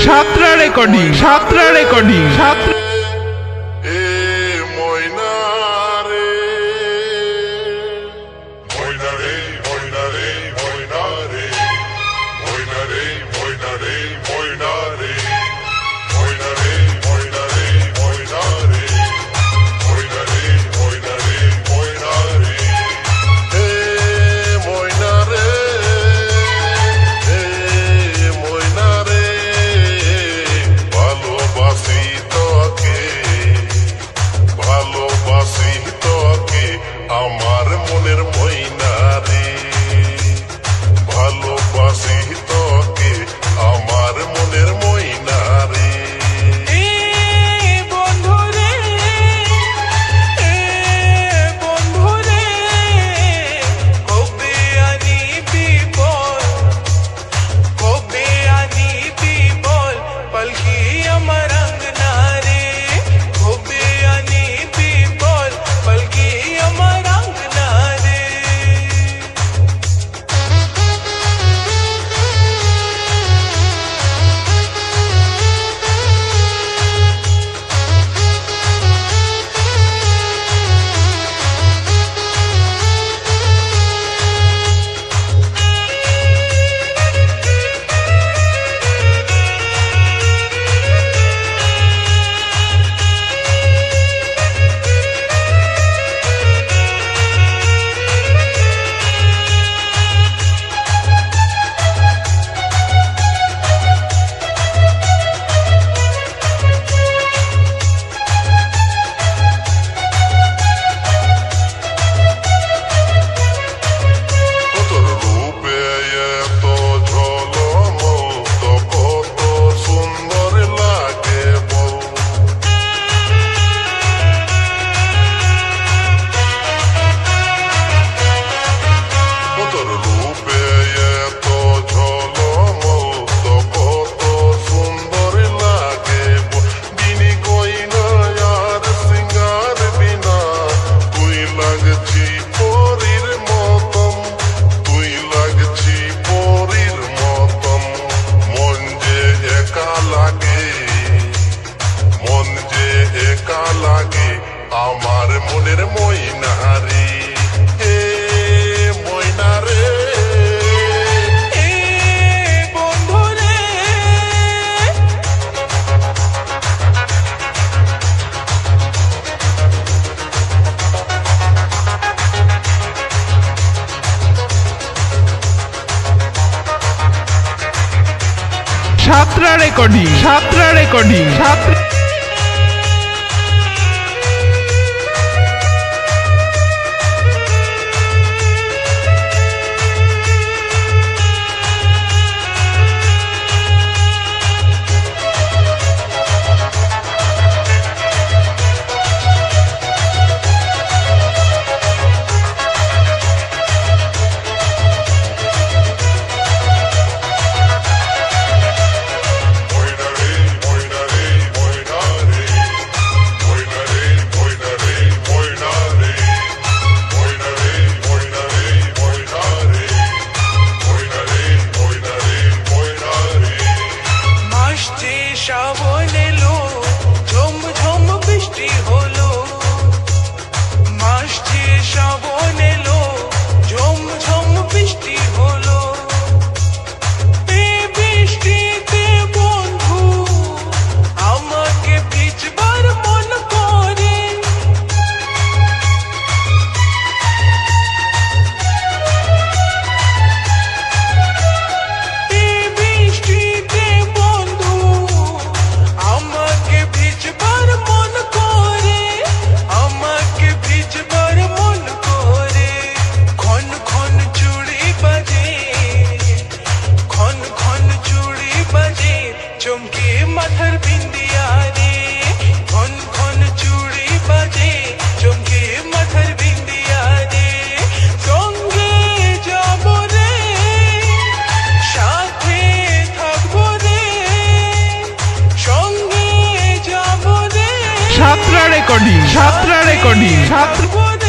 সাতরা recording সাতরা আমার মনের ময়না রে, ভালোবাসি তোকে আমার মনের ময়না রে। বন্ধু রে কবে আনিবি বল পালকি আমার আঙ্গনা রে, কবে আনিবি বল পালকি আমার আঙ্গনা রে। আমার মনের ময়না রে, ময়না রে। বন্ধু রে সাতরা রেকর্ডিং শ্রাবণ এলো, ঝম ঝম বৃষ্টি হলো। মাসে শ্রাবণ এলো, ঝম ঝম বৃষ্টি হলো। এই বৃষ্টিতে বন্ধু আমাকে ভিজবার মন করে। এই বৃষ্টিতে বন্ধু আমাকে ভিজবার মন করে, আমাকে ভিজবার মন করে। খন খন চুড়ি বাজে, খন খন চুড়ি বাজে, চমকে মাথার বিন্দিয়া রে। খন খন চুড়ি বাজে, চমকে মাথার বিন্দিয়া রে। সঙ্গে যাব রে, সাথে থাকবো রে, সঙ্গে যাব রে। সাতরা রেকর্ডিং থাকবো রে।